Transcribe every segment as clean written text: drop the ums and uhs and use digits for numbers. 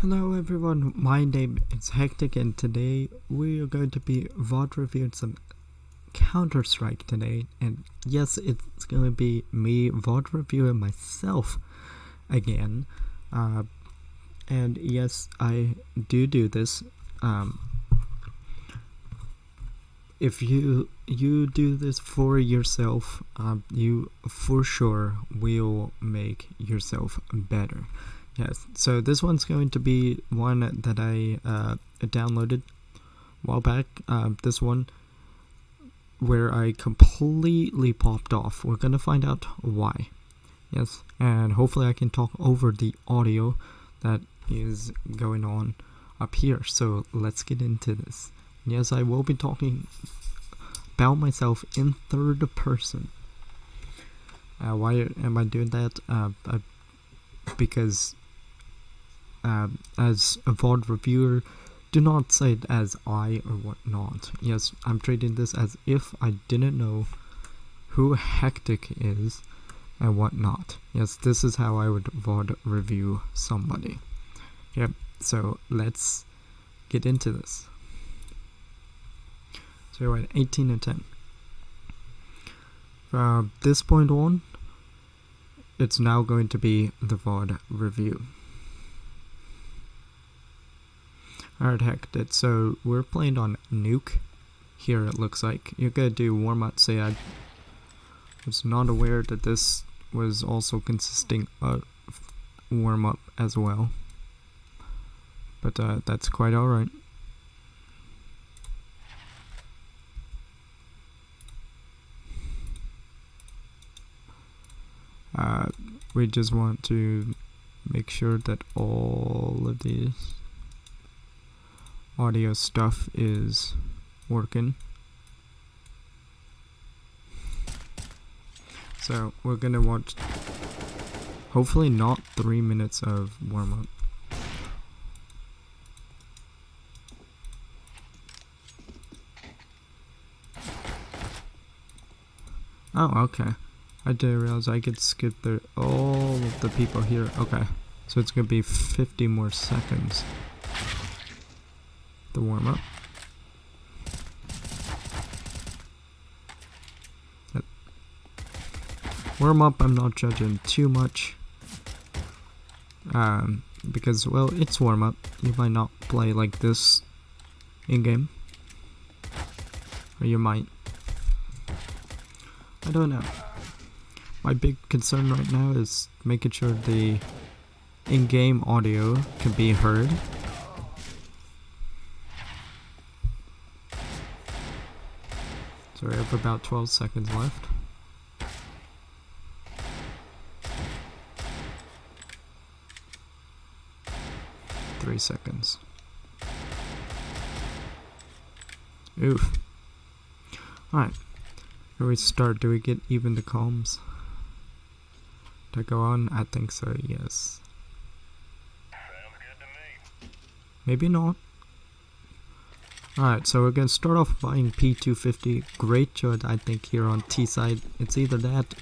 Hello everyone, my name is Hectic and today we are going to be VOD reviewing some Counter-Strike today. And yes, it's going to be me VOD reviewing myself again. And yes, I do this. If you do this for yourself, you for sure will make yourself better. Yes, so this one's going to be one that I downloaded a while back. This one where I completely popped off. We're gonna find out why. Yes, and hopefully I can talk over the audio that is going on up here. So let's get into this. Yes, I will be talking about myself in third person. Why am I doing that? Because as a VOD reviewer, do not say it as I or whatnot. Yes, I'm treating this as if I didn't know who Hectic is and whatnot. Yes, this is how I would VOD review somebody. Yep, so let's get into this. So we're at 18 and 10. From this point on, it's now going to be the VOD review. Alright, Hectic, so we're playing on Nuke. Here it looks like. You're gonna do warm-up. Say I was not aware that this was also consisting of warm-up as well. But that's quite alright. We just want to make sure that all of these audio stuff is working. So we're gonna watch hopefully not 3 minutes of warm-up. Oh, okay. I didn't realize I could skip all of the people here. Okay, so it's gonna be 50 more seconds. The warm-up. Warm-up, I'm not judging too much. Because, well, it's warm-up. You might not play like this in-game. Or you might. I don't know. My big concern right now is making sure the in-game audio can be heard. So we have about 12 seconds left. Three seconds. Oof. Alright. Here we start. Do we get even the comms? To go on? I think so, yes. Sounds good to me. Maybe not. Alright, so we're gonna start off buying P250. Great choice, I think, here on T side. It's either that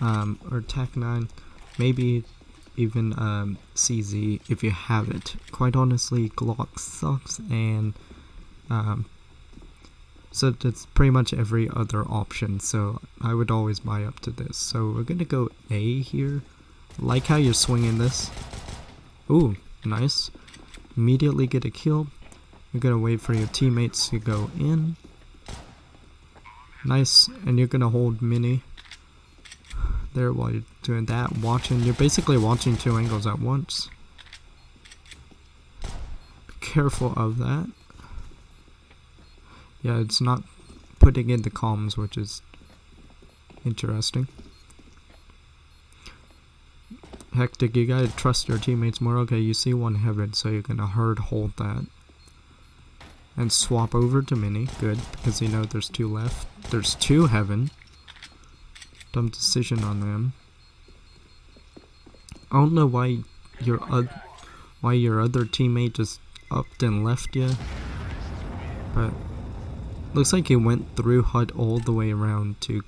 or TAC-9. Maybe even CZ if you have it. Quite honestly, Glock sucks, and so that's pretty much every other option. So I would always buy up to this. So we're gonna go A here. Like how you're swinging this. Ooh, nice. Immediately get a kill. You're gonna wait for your teammates to go in. Nice, and you're gonna hold mini there while you're doing that. You're basically watching two angles at once. Be careful of that. Yeah, it's not putting in the comms, which is interesting. Hectic, you gotta trust your teammates more. Okay, you see one heaven, so you're gonna hold that. And swap over to mini. Good, because you know there's two left. There's two heaven. Dumb decision on them. I don't know why your other teammate just upped and left you, but looks like he went through HUD all the way around to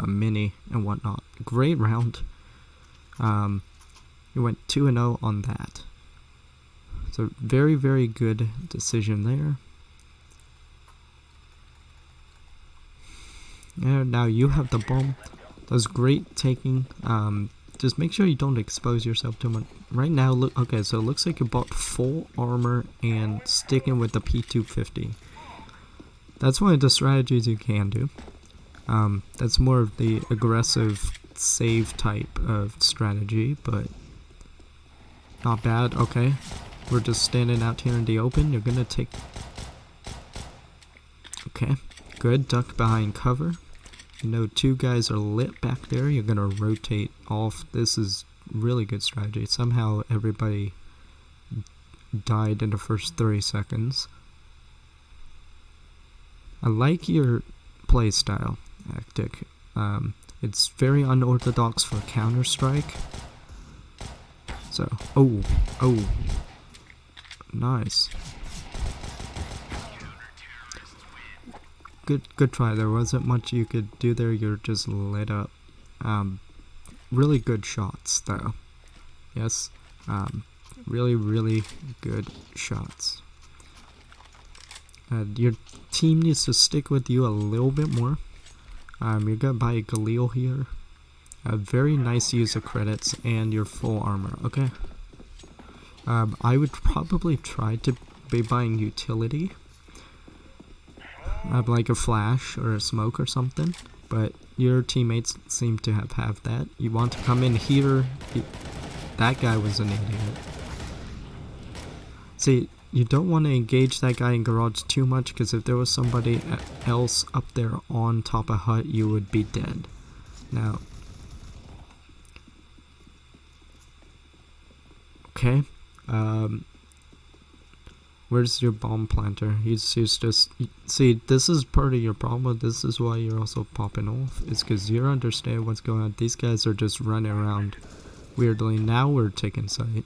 mini and whatnot. Great round. You went 2-0 on that. So very, very good decision there. And now you have the bomb. That was great taking. Just make sure you don't expose yourself too much. Right now, look. Okay, so it looks like you bought full armor and sticking with the P250. That's one of the strategies you can do. That's more of the aggressive save type of strategy, but not bad. Okay, we're just standing out here in the open. You're gonna take. Okay, good. Duck behind cover. You know, 2 guys are lit back there. You're gonna rotate off. This is really good strategy. Somehow everybody died in the first 30 seconds. I like your play style, Hectic. It's very unorthodox for Counter-Strike. So, oh, nice. Good try. There wasn't much you could do there. You're just lit up. Really good shots, though. Yes. Really, really good shots. Your team needs to stick with you a little bit more. You're gonna buy a Galil here. A very nice use of credits and your full armor. Okay. I would probably try to be buying utility. Like a flash or a smoke or something, but your teammates seem to have that. You want to come in here. That guy was an idiot. See, you don't want to engage that guy in garage too much, because if there was somebody else up there on top of hut, you would be dead. Now, okay. Where's your bomb planter? He's just... See, this is part of your problem. This is why you're also popping off. It's because you don't understand what's going on. These guys are just running around weirdly. Now we're taking sight.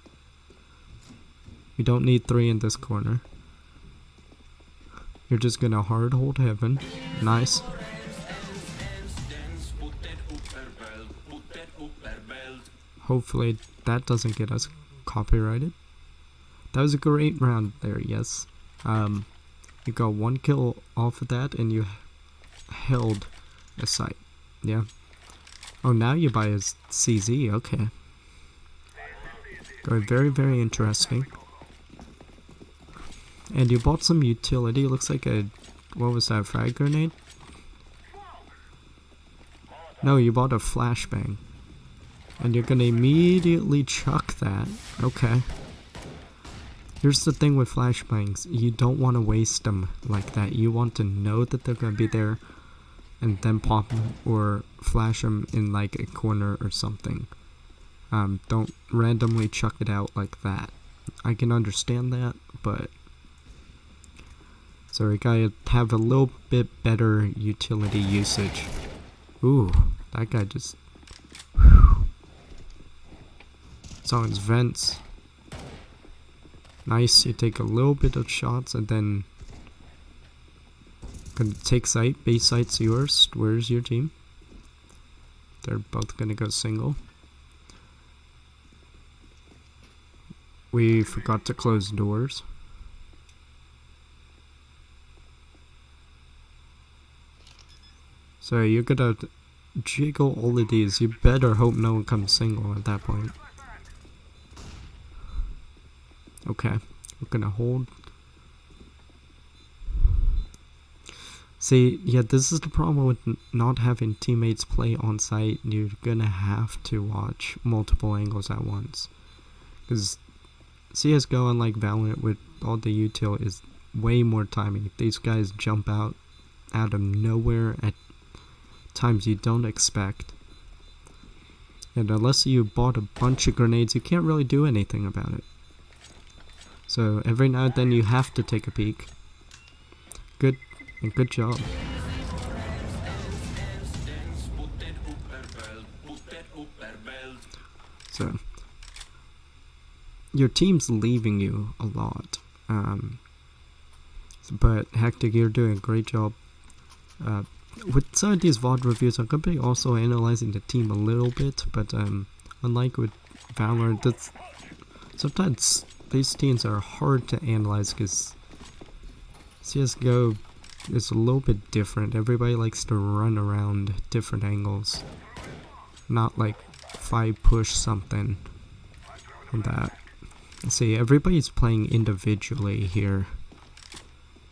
We don't need 3 in this corner. You're just gonna hard hold heaven. Nice. Hopefully that doesn't get us copyrighted. That was a great round there, yes. You got 1 kill off of that, and you held a site. Yeah. Oh, now you buy a CZ, okay. Going very, very interesting. And you bought some utility. Looks like a... What was that, frag grenade? No, you bought a flashbang. And you're gonna immediately chuck that. Okay. Here's the thing with flashbangs, you don't want to waste them like that. You want to know that they're going to be there and then pop them or flash them in like a corner or something. Don't randomly chuck it out like that. I can understand that, but... So we gotta have a little bit better utility usage. Ooh, that guy just... It's on his vents. Nice, you take a little bit of shots and then gonna take site. Base site's yours. Where's your team? They're both gonna go single. We forgot to close doors. So you're gonna jiggle all of these. You better hope no one comes single at that point. Okay, we're gonna hold. See, yeah, this is the problem with not having teammates play on site. You're gonna have to watch multiple angles at once. Because CSGO, unlike Valorant, with all the util, is way more timing. These guys jump out of nowhere at times you don't expect. And unless you bought a bunch of grenades, you can't really do anything about it. So every now and then you have to take a peek. Good, and good job. So your team's leaving you a lot, but Hectic, you're doing a great job. With some of these VOD reviews, I'm gonna be also analyzing the team a little bit, but unlike with Valorant, that's sometimes these teams are hard to analyze because CSGO is a little bit different. Everybody likes to run around different angles, not like 5 push something and that. See, everybody's playing individually here.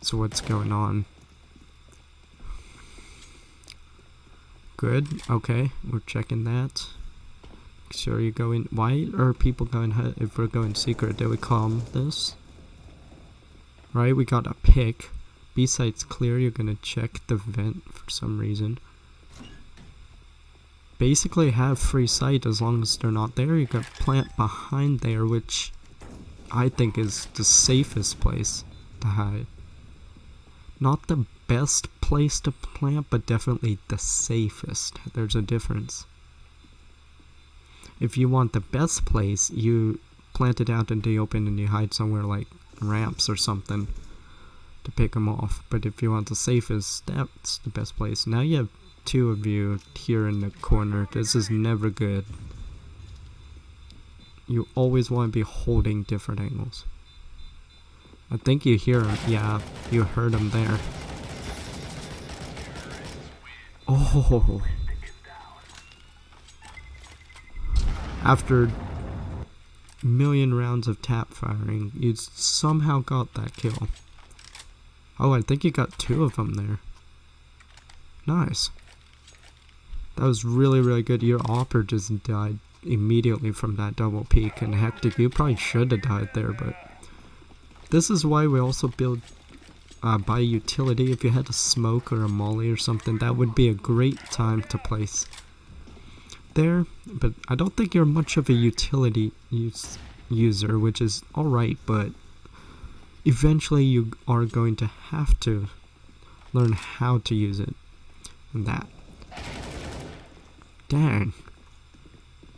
So what's going on? Good. Okay, we're checking that. Make sure you go in. Why are people going if we're going secret? Did we calm this? Right, we got a pick. B site's clear. You're gonna check the vent for some reason. Basically have free sight as long as they're not there. You got plant behind there, which I think is the safest place to hide. Not the best place to plant, but definitely the safest. There's a difference. If you want the best place, you plant it out in the open and you hide somewhere like ramps or something to pick them off. But if you want the safest, that's the best place. Now you have 2 of you here in the corner. This is never good. You always want to be holding different angles. I think you hear him. Yeah, you heard him there. Oh. After a million rounds of tap firing, you somehow got that kill. Oh, I think you got 2 of them there. Nice. That was really, really good. Your Opper just died immediately from that double peek. And Hectic, you probably should have died there, but this is why we also build by utility. If you had a smoke or a molly or something, that would be a great time to place there. But I don't think you're much of a utility user, which is alright, but eventually you are going to have to learn how to use it. And that. Dang.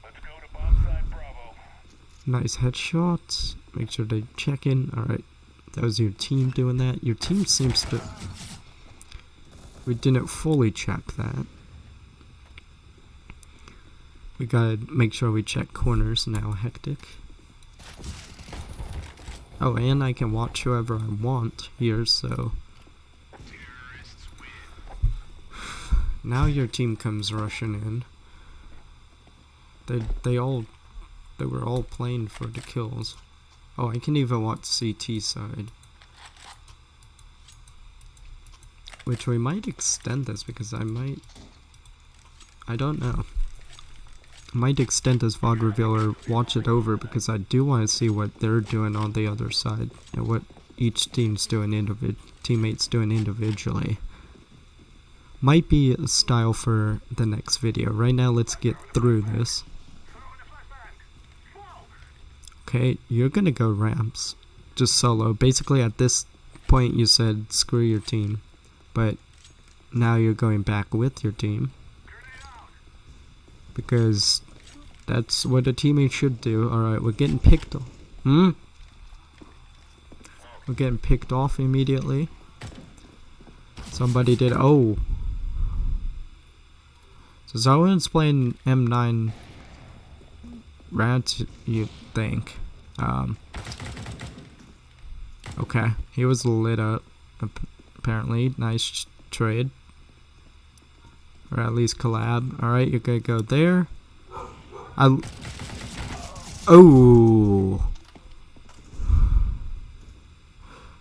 Let's go to bomb site Bravo. Nice headshots. Make sure they check in. Alright. That was your team doing that. Your team seems to... We didn't fully check that. We gotta make sure we check corners now, Hectic. Oh, and I can watch whoever I want here, so... Now your team comes rushing in. They were all playing for the kills. Oh, I can even watch CT side. Which we might extend this because I don't know. I might extend this VOD reveal or watch it over because I do want to see what they're doing on the other side and what each team's doing teammates doing individually. Might be a style for the next video. Right now, let's get through this. Okay, you're gonna go ramps. Just solo. Basically, at this point, you said screw your team. But now you're going back with your team. Because that's what a teammate should do. Alright, we're getting picked off. We're getting picked off immediately. Somebody did. Oh. So Zohan's playing M9 Rad, you think. Okay. He was lit up, apparently. Nice trade. Or at least collab. Alright, you're gonna go there. Oh.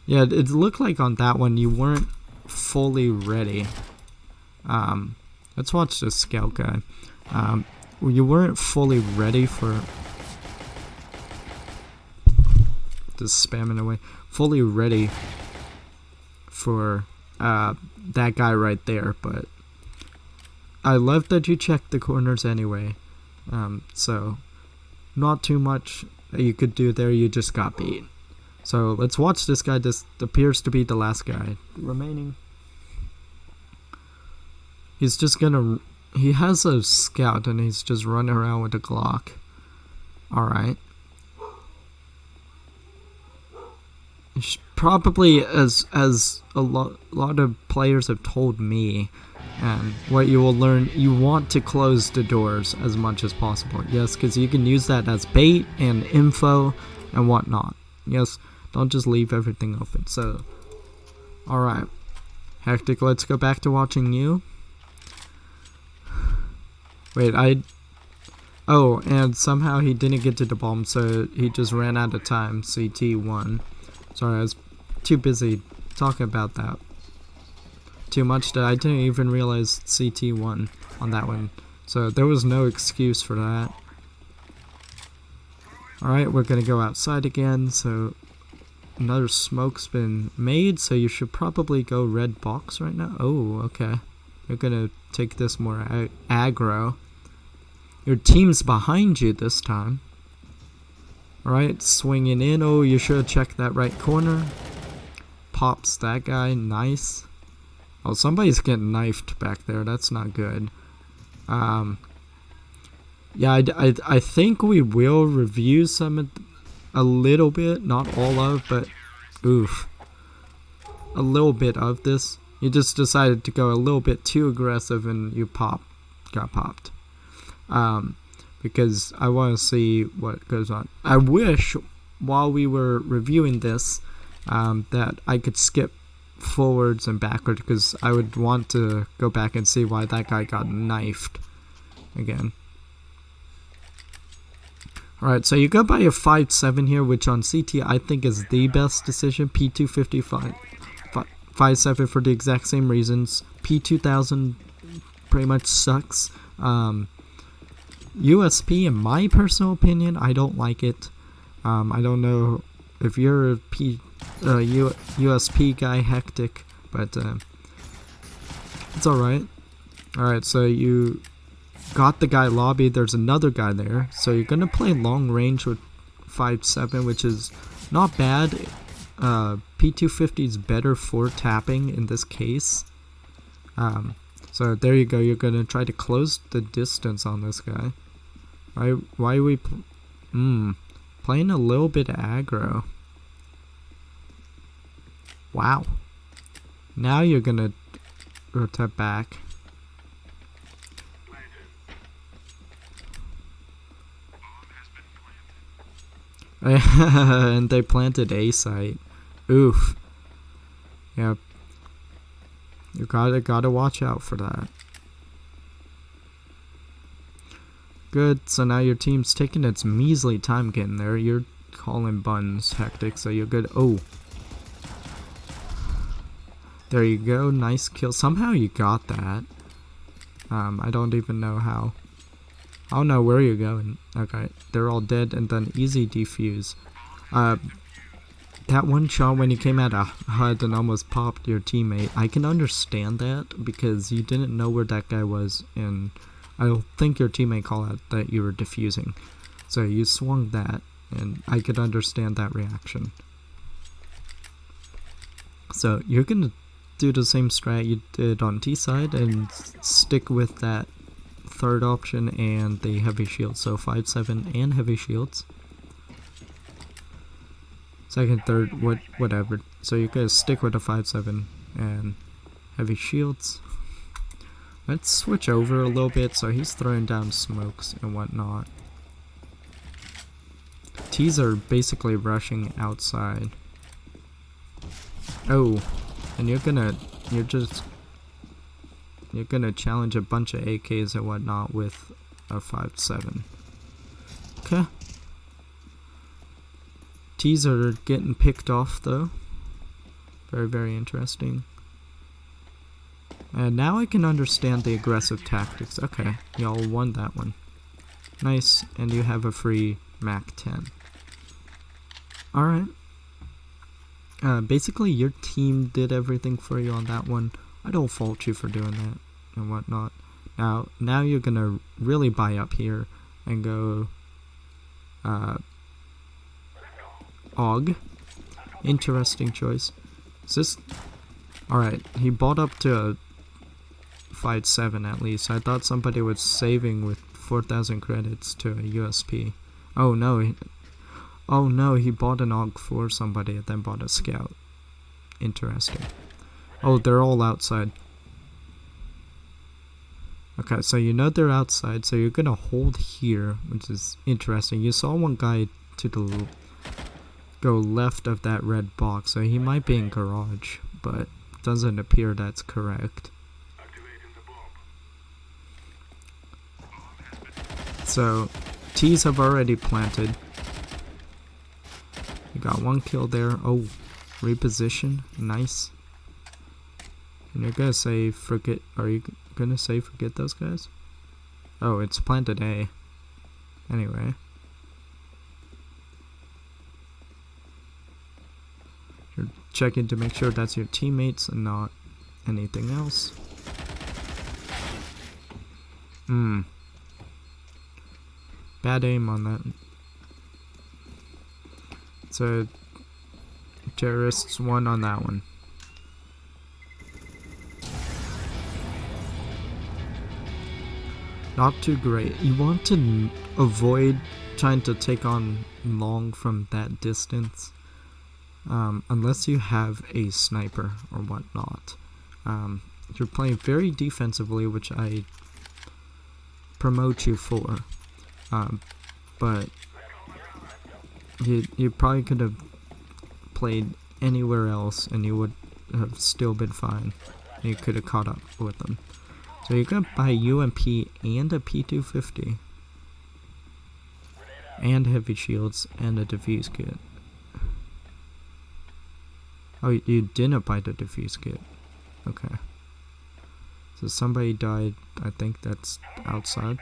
Yeah, it looked like on that one you weren't fully ready. Let's watch this scout guy. You weren't fully ready for... Just spamming away. Fully ready for that guy right there, but I love that you checked the corners anyway. So not too much that you could do there, you just got beat. So let's watch this guy. This appears to be the last guy remaining. He's just gonna... He has a scout and he's just running around with a Glock. Alright. Probably, as a lot of players have told me, And what you will learn, you want to close the doors as much as possible. Yes, because you can use that as bait and info and whatnot. Yes, don't just leave everything open. So, alright. Hectic, let's go back to watching you. Wait, oh, and somehow he didn't get to the bomb, so he just ran out of time. CT won. Sorry, I was too busy talking about that. Too much that I didn't even realize CT won on that one. So there was no excuse for that. Alright, we're gonna go outside again. So another smoke's been made, so you should probably go red box right now. Oh, okay. You're gonna take this more aggro. Your team's behind you this time. Alright, swinging in. Oh, you should have checked that right corner. Pops that guy. Nice. Oh, somebody's getting knifed back there. That's not good. Yeah, I think we will review some a little bit, not all of, but oof, a little bit of this. You just decided to go a little bit too aggressive, and you got popped. Because I want to see what goes on. I wish while we were reviewing this that I could skip forwards and backwards, because I would want to go back and see why that guy got knifed again. Alright, so you go by a 5.7 here, which on CT I think is the best decision. P255 5.7 for the exact same reasons. P2000 pretty much sucks. USP, in my personal opinion, I don't like it. I don't know if you're a USP guy, Hectic, but it's alright. Alright, so you got the guy lobby. There's another guy there, so you're gonna play long range with 5.7, which is not bad. P250 is better for tapping in this case. So there you go. You're gonna try to close the distance on this guy. Why are we playing a little bit aggro? Wow. Now you're gonna rotate back. And they planted A site. Oof. Yep. You gotta watch out for that. Good, so now your team's taking its measly time getting there. You're calling buns, Hectic, so you're good. Oh. There you go, nice kill. Somehow you got that. I don't even know how. I don't know where you're going. Okay, they're all dead, and then easy defuse. That one shot when you came out of HUD and almost popped your teammate, I can understand that because you didn't know where that guy was, and I don't think your teammate called out that you were defusing. So you swung that, and I could understand that reaction. So you're gonna do the same strat you did on T side and stick with that third option and the heavy shield. So 5.7 and heavy shields. Second, third, whatever. So you guys stick with the 5.7 and heavy shields. Let's switch over a little bit. So he's throwing down smokes and whatnot. T's are basically rushing outside. Oh, and you're gonna challenge a bunch of AKs and whatnot with a 5.7. Okay. T's are getting picked off though. Very, very interesting. And now I can understand the aggressive tactics. Okay, y'all won that one. Nice, and you have a free Mac 10. Alright. Basically your team did everything for you on that one. I don't fault you for doing that and whatnot. Now you're gonna really buy up here and go AUG. Interesting choice. Is this alright? He bought up to 5.7 at least. I thought somebody was saving with 4,000 credits to a USP. Oh no, he bought an AUG for somebody and then bought a scout. Interesting. Oh, they're all outside. Okay, so you know they're outside, so you're gonna hold here, which is interesting. You saw one guy to the go left of that red box, so he might be in garage, but doesn't appear that's correct. So T's have already planted. You got one kill there. Oh, reposition, nice. And you're gonna say forget, are you gonna say forget those guys? Oh, it's planted A. Anyway. You're checking to make sure that's your teammates and not anything else. Bad aim on that. So, terrorists won on that one. Not too great. You want to avoid trying to take on long from that distance, unless you have a sniper or whatnot. You're playing very defensively, which I promote you for, but you probably could have played anywhere else and you would have still been fine. You could have caught up with them. So you could buy UMP and a P250 and heavy shields and a defuse kit. Oh, you didn't buy the defuse kit. Okay. So somebody died. I think that's outside.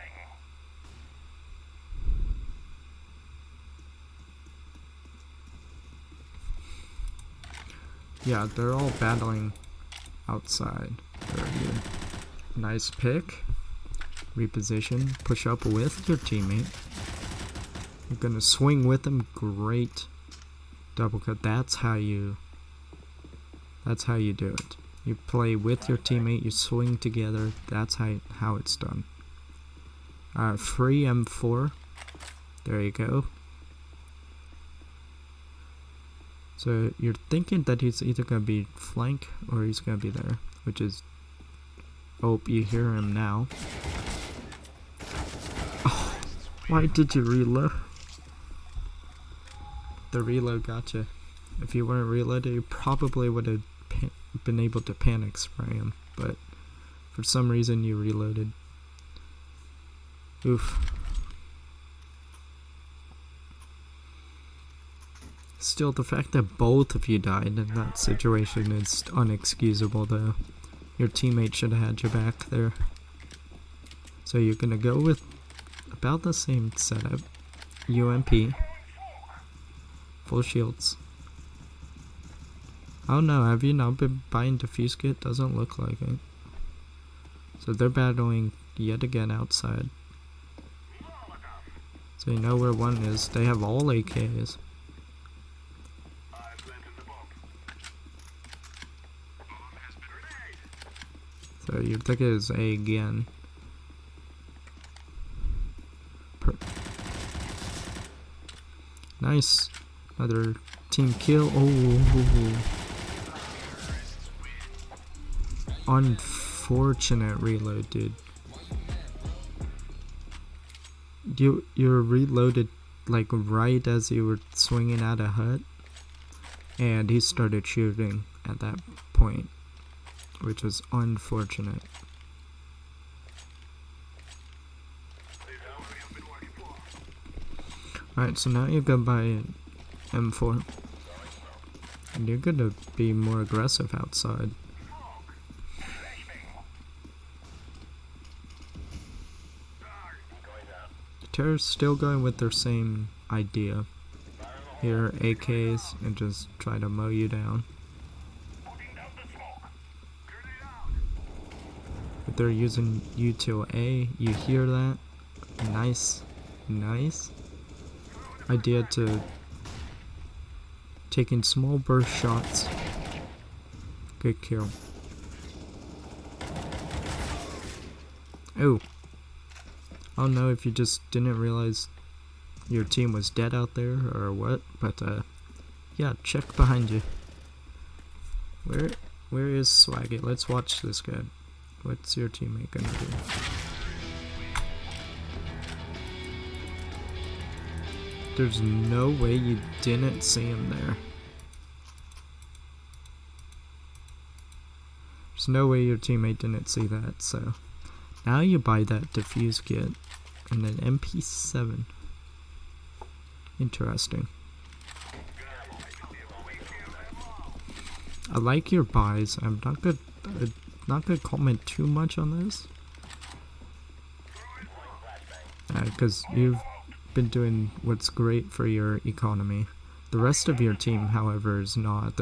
Yeah, they're all battling outside. Very good. Nice pick. Reposition. Push up with your teammate. You're gonna swing with them. Great. Double cut. That's how you do it. You play with your teammate. You swing together. That's how it's done. Free M4. There you go. So you're thinking that he's either gonna be flank or he's gonna be there, which is. Oh, you hear him now. Oh, why did you reload? The reload gotcha. If you weren't reloaded, you probably would have been able to panic spray him, but for some reason you reloaded. Oof. Still, the fact that both of you died in that situation is unexcusable, though. Your teammate should have had your back there. So you're gonna go with about the same setup. UMP. Full shields. Oh no, have you not been buying defuse kit? Doesn't look like it. So they're battling yet again outside. So you know where one is. They have all AKs. So you think it is A again. Nice. Another team kill. Oh. Unfortunate reload, dude. You're reloaded like right as you were swinging at a hut, and he started shooting at that point, which was unfortunate. Alright, so now you're gonna buy an M4. And you're gonna be more aggressive outside. The terrorists still going with their same idea. Here are AKs and just try to mow you down. But they're using U to A. You hear that? Nice. Nice. Idea to taking small burst shots. Good kill. Oh. I don't know if you just didn't realize your team was dead out there or what, but yeah, check behind you. Where is Swaggy? Let's watch this guy. What's your teammate gonna do? There's no way you didn't see him there. There's no way your teammate didn't see that, so now you buy that defuse kit and an MP7. Interesting. I like your buys. I'm not gonna comment too much on this, because you've been doing what's great for your economy. The rest of your team, however, is not.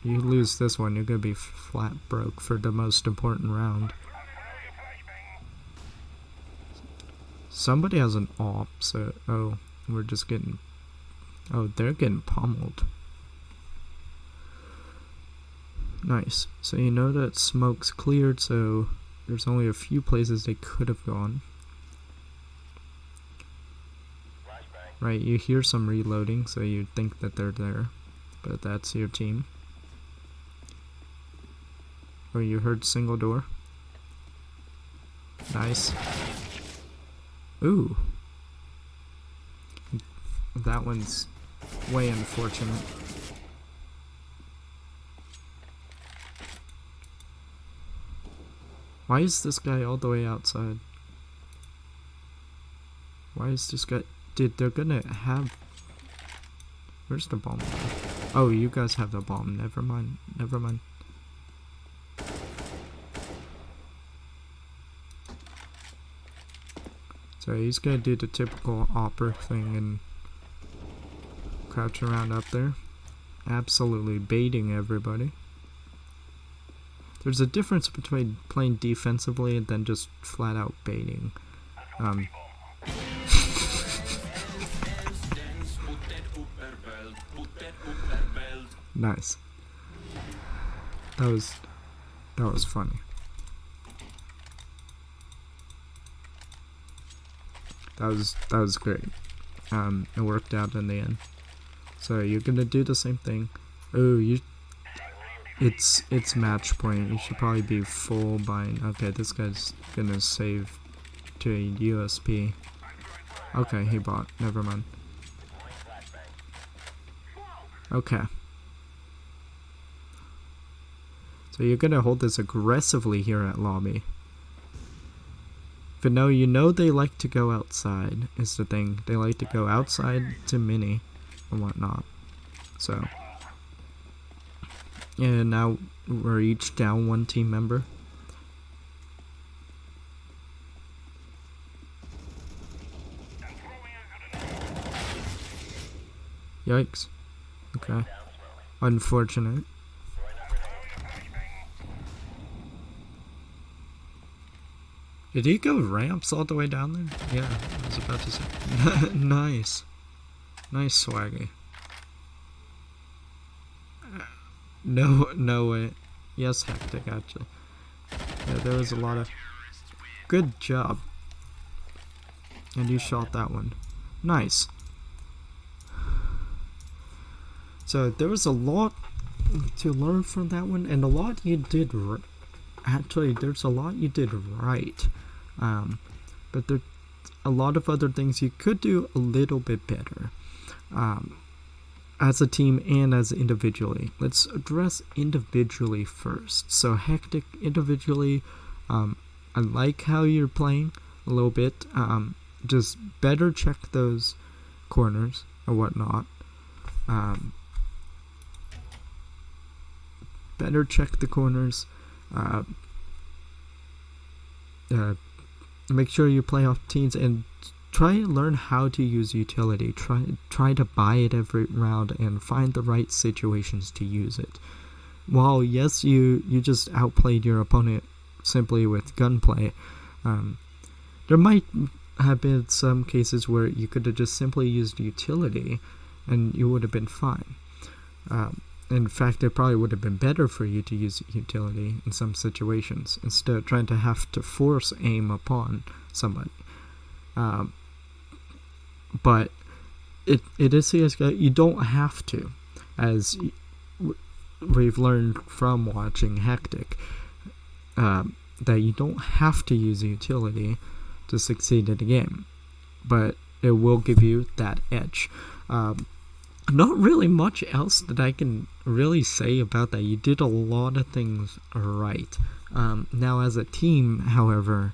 You lose this one, you're gonna be flat broke for the most important round. Somebody has an op, so we're just getting. Oh, they're getting pummeled. Nice. So you know that smoke's cleared, so there's only a few places they could have gone. Right, you hear some reloading, so you think that they're there, but that's your team. Oh, you heard single door. Nice. Ooh. That one's way unfortunate. Why is this guy all the way outside? Why is this guy... Dude, they're gonna have... Where's the bomb? Oh, you guys have the bomb. Never mind. Never mind. So he's gonna do the typical opper thing and crouch around up there. Absolutely baiting everybody. There's a difference between playing defensively and then just flat out baiting. Nice. That was funny. That was great. It worked out in the end. So you're gonna do the same thing. Oh, it's match point. You should probably be full bind. Okay, this guy's gonna save to a USP. Okay, he bought. Never mind. Okay. So you're gonna hold this aggressively here at lobby. But no, you know they like to go outside, is the thing. They like to go outside to mini and whatnot. So. And now we're each down one team member. Yikes. Okay. Unfortunate. Did he go ramps all the way down there? Yeah, I was about to say. Nice. Nice swaggy. No way. Yes, hectic, actually. Yeah, there was a lot of... Good job. And you shot that one. Nice. So, there was a lot to learn from that one, and a lot you did... Actually, there's a lot you did right. But there's a lot of other things you could do a little bit better. As a team and as individually. Let's address individually first. So hectic individually, I like how you're playing a little bit. Just better check those corners or whatnot. Better check the corners. Make sure you play off teams and try and learn how to use utility. Try to buy it every round and find the right situations to use it. While yes, you just outplayed your opponent simply with gunplay, there might have been some cases where you could have just simply used utility and you would have been fine. In fact, it probably would have been better for you to use utility in some situations instead of trying to have to force aim upon somebody. But it is CSGO. You don't have to, as we've learned from watching Hectic. that you don't have to use a utility to succeed in the game, but it will give you that edge. Not really much else that I can really say about that. You did a lot of things right. Now as a team, however,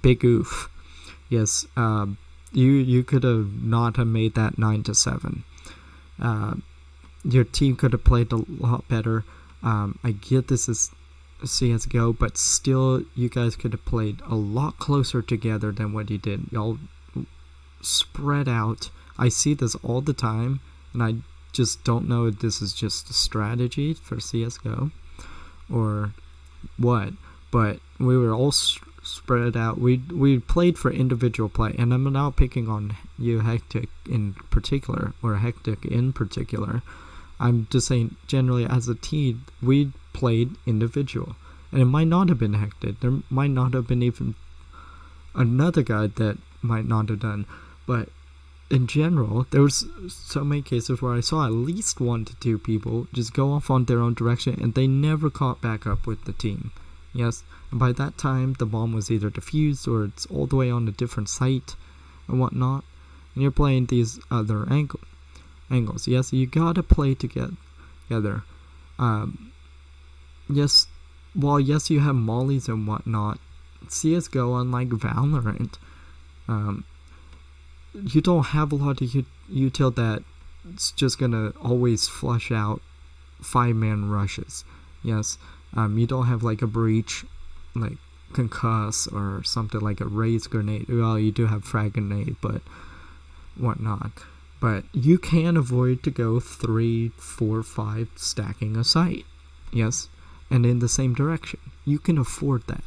big oof. Yes, you could have not have made that 9-7. Your team could have played a lot better. I get this is CSGO, but still you guys could have played a lot closer together than what you did. Y'all spread out. I see this all the time, and I just don't know if this is just a strategy for CSGO or what, but we were all spread out. We played for individual play, and I'm not picking on you Hectic in particular, or Hectic in particular. I'm just saying generally as a team we played individual, and it might not have been Hectic. There might not have been even another guy that might not have done, but in general, there was so many cases where I saw at least 1 to 2 people just go off on their own direction, and they never caught back up with the team. Yes, and by that time, the bomb was either defused or it's all the way on a different site and whatnot, and you're playing these other angles. Yes, you gotta play together. Yes, yes, you have mollies and whatnot. CSGO, unlike Valorant, you don't have a lot of util that it's just gonna always flush out 5-man rushes. Yes, you don't have like a breach, like concuss or something like a raise grenade. Well, you do have frag grenade, but whatnot. But you can avoid to go 3, 4, 5 stacking a site. Yes, and in the same direction. You can afford that,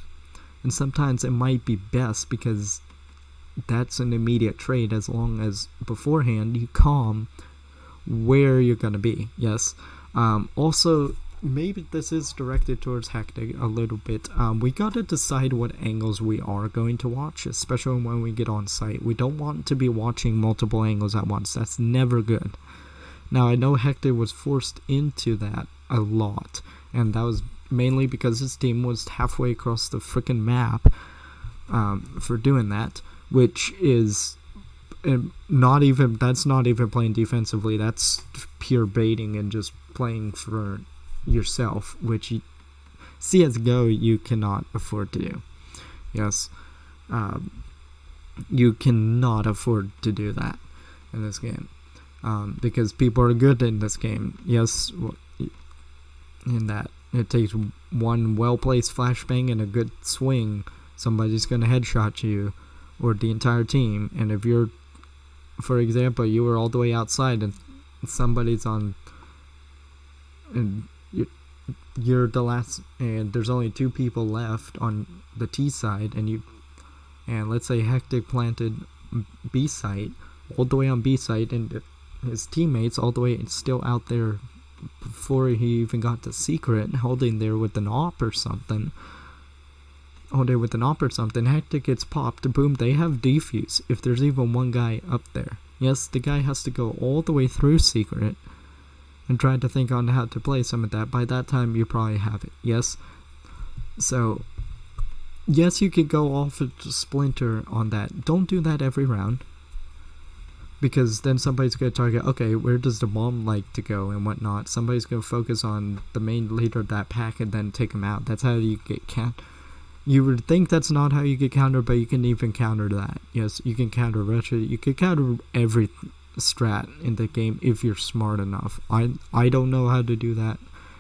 and sometimes it might be best because that's an immediate trade as long as beforehand you calm where you're gonna be. Yes. Also, maybe this is directed towards Hectic a little bit. We gotta decide what angles we are going to watch, especially when we get on site. We don't want to be watching multiple angles at once. That's never good. Now, I know Hectic was forced into that a lot, and that was mainly because his team was halfway across the frickin' map for doing that, which is that's not even playing defensively. That's pure baiting and just playing for yourself, which CSGO you cannot afford to do. Yes, you cannot afford to do that in this game, because people are good in this game. Yes, in that it takes one well-placed flashbang and a good swing, somebody's gonna headshot you or the entire team. And if you're, for example, you were all the way outside and somebody's on, and you're the last, and there's only 2 people left on the T side, and let's say Hectic planted B site, all the way on B site, and his teammates all the way still out there before he even got to secret, holding there with an op or something. Hectic gets popped, boom, they have defuse if there's even one guy up there. Yes, the guy has to go all the way through secret and try to think on how to play some of that. By that time, you probably have it. Yes, so yes, you could go off a splinter on that. Don't do that every round, because then somebody's going to target, okay, where does the bomb like to go and whatnot. Somebody's going to focus on the main leader of that pack and then take him out. That's how you get You would think that's not how you get countered, but you can even counter that. Yes, you can counter retro. You can counter every strat in the game if you're smart enough. I don't know how to do that.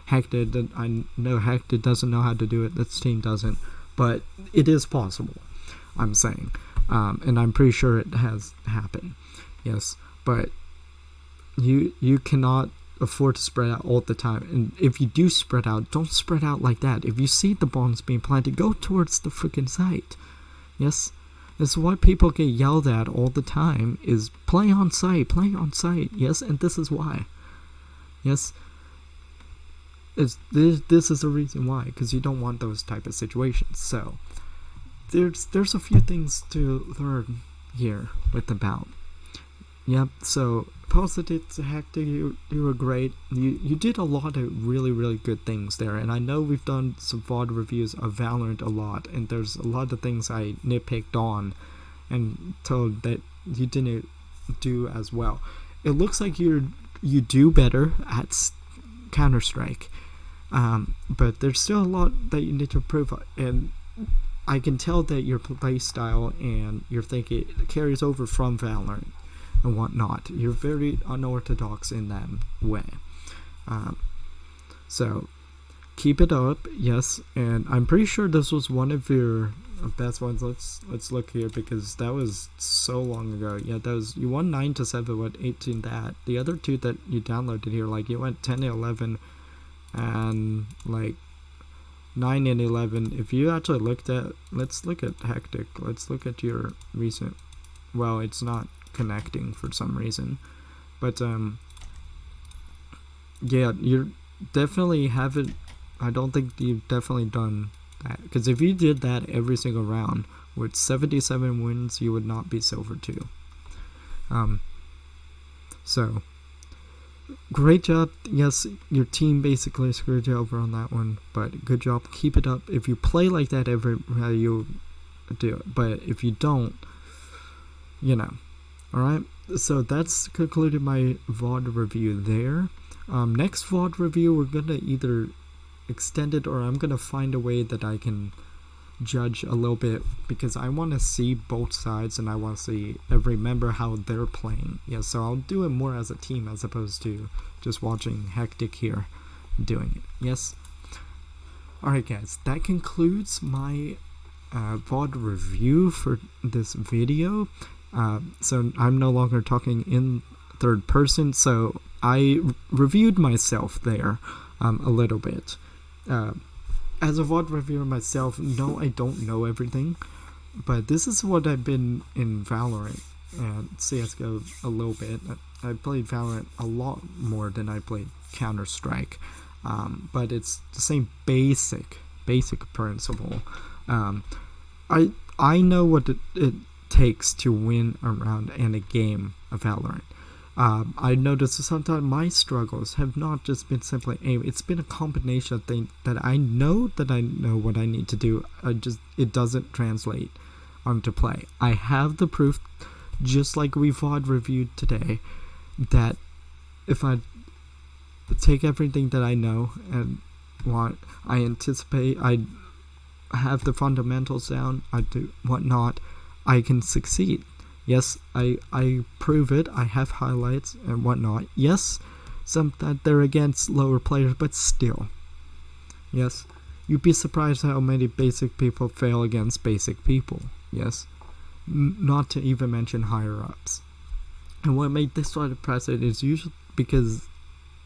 I know Hector doesn't know how to do it. This team doesn't, but it is possible, I'm saying, and I'm pretty sure it has happened. Yes, but you cannot afford to spread out all the time, and if you do spread out, don't spread out like that. If you see the bombs being planted, go towards the freaking site. Yes, this is what people get yelled at all the time, is play on site. Yes, and this is why. Yes, this is the reason why, because you don't want those type of situations. So there's a few things to learn here with the bout. Yep, so positive to Hector. You were great. You did a lot of really good things there, and I know we've done some VOD reviews of Valorant a lot, and there's a lot of things I nitpicked on and told that you didn't do as well. It looks like you do better at Counter-Strike, but there's still a lot that you need to improve on, and I can tell that your play style and your thinking carries over from Valorant and whatnot. You're very unorthodox in that way. So keep it up, yes. And I'm pretty sure this was one of your best ones. Let's look here, because that was so long ago. Yeah, that was, you won 9-7 with 18 that. The other two that you downloaded here, like you went 10-11 and like 9-11. If you actually looked at, let's look at Hectic. Let's look at your recent. Well, it's not connecting for some reason, but yeah, you definitely haven't. I don't think you've definitely done that, because if you did that every single round with 77 wins, you would not be silver 2. So great job. Yes, your team basically screwed you over on that one, but good job. Keep it up. If you play like that every, you'll do it. But if you don't, you know. Alright, so that's concluded my VOD review there. Next VOD review, we're gonna either extend it, or I'm gonna find a way that I can judge a little bit, because I want to see both sides and I want to see every member how they're playing. Yeah, so I'll do it more as a team as opposed to just watching Hectic here doing it. Yes. Alright guys, that concludes my VOD review for this video. So I'm no longer talking in third person, so I reviewed myself there a little bit. As a VOD reviewer myself, no, I don't know everything, but this is what I've been in Valorant and CSGO a little bit. I played Valorant a lot more than I played Counter-Strike, but it's the same basic principle. I know what it takes to win a round in a game of Valorant. I noticed sometimes my struggles have not just been simply aim. It's been a combination of things that I know what I need to do. It doesn't translate onto play. I have the proof, just like we VOD reviewed today, that if I take everything that I know and what I anticipate, I have the fundamentals down, I do whatnot, I can succeed. Yes, I prove it. I have highlights and whatnot. Yes, some that they're against lower players, but still. Yes, you'd be surprised how many basic people fail against basic people. Yes, not to even mention higher ups. And what made this sort of precedent is usually because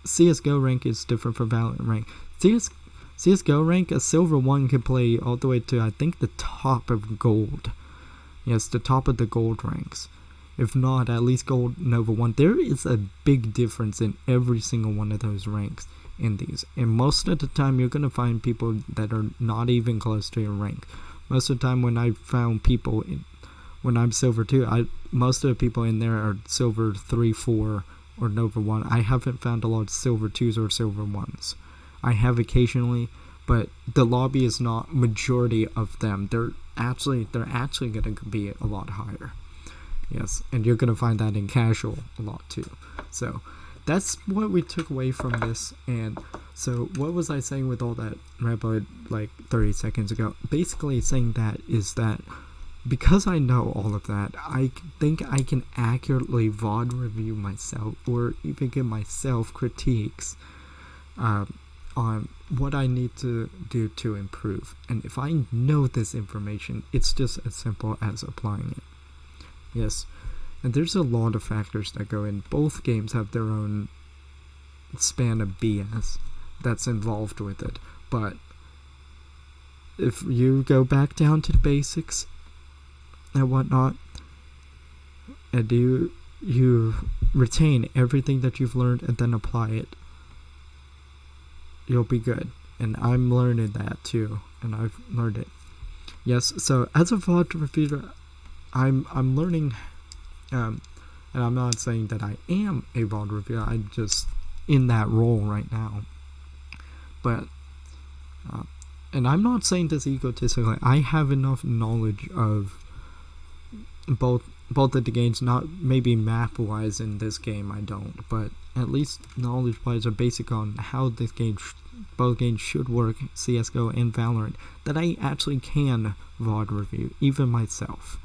CSGO rank is different from Valorant rank. CSGO rank, a silver 1 can play all the way to, I think, the top of gold. Yes, the top of the gold ranks. If not, at least gold Nova 1. There is a big difference in every single one of those ranks in these. And most of the time, you're going to find people that are not even close to your rank. Most of the time, when I found people, when I'm silver 2, most of the people in there are silver 3, 4, or Nova 1. I haven't found a lot of silver 2s or silver 1s. I have occasionally, but the lobby is not majority of them. They're actually going to be a lot higher. Yes, and you're going to find that in casual a lot too. So that's what we took away from this. And so what was I saying with all that Rebel like 30 seconds ago? Basically saying that is that because I know all of that, I think I can accurately VOD review myself, or even give myself critiques on what I need to do to improve. And if I know this information, it's just as simple as applying it. Yes, and there's a lot of factors that go in. Both games have their own span of BS that's involved with it, but if you go back down to the basics and whatnot, and you retain everything that you've learned and then apply it, you'll be good. And I'm learning that too, and I've learned it. Yes, so as a VOD reviewer, I'm learning. I And I'm not saying that I am a VOD reviewer, I'm just in that role right now. But, and I'm not saying this egotistically, I have enough knowledge of both of the games, not maybe map-wise in this game I don't, but at least knowledge-wise or basic on how this game, both games should work, CSGO and Valorant, that I actually can VOD review, even myself.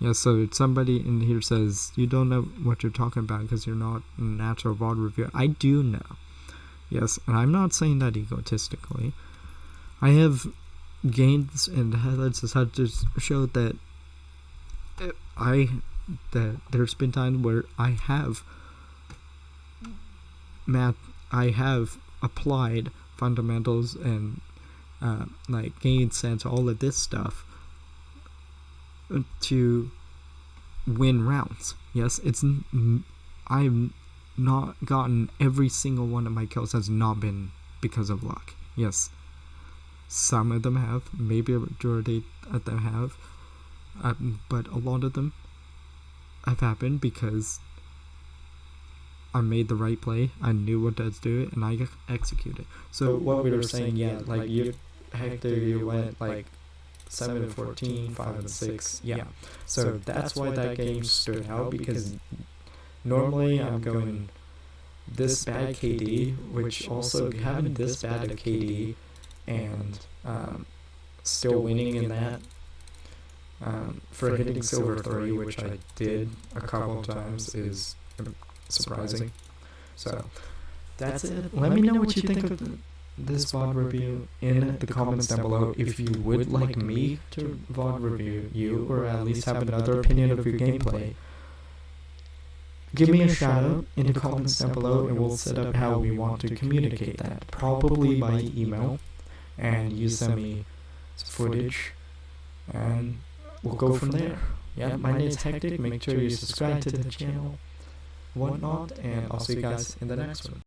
Yeah, so somebody in here says, you don't know what you're talking about because you're not a natural VOD reviewer. I do know. Yes, and I'm not saying that egotistically. I have gains and highlights such to show that there's been times where I have applied fundamentals and like gain sense, all of this stuff to win rounds. Yes, I've not gotten every single one of my kills has not been because of luck. Yes, some of them have, maybe a majority of them have, but a lot of them have happened because I made the right play, I knew what to do, and I executed. So what we were saying, yeah, like you, Hector, you went like 7-14, 5-6, yeah. So that's why that game stood out, because normally I'm going this bad KD, which also having this bad of KD and still winning in that, for hitting silver 3, which I did a couple of times, is surprising. So that's it. Let me know what you think of this VOD review in the comments down below. If you would like me to VOD review you, or at least have another opinion of your gameplay, give me a shout out in the comments down below, and we'll set up how we want to communicate that, probably by email, and you send me footage and we'll go from there. Yeah, my name is Hectic. Make sure you subscribe to the channel, whatnot, and I'll see you guys in the next one.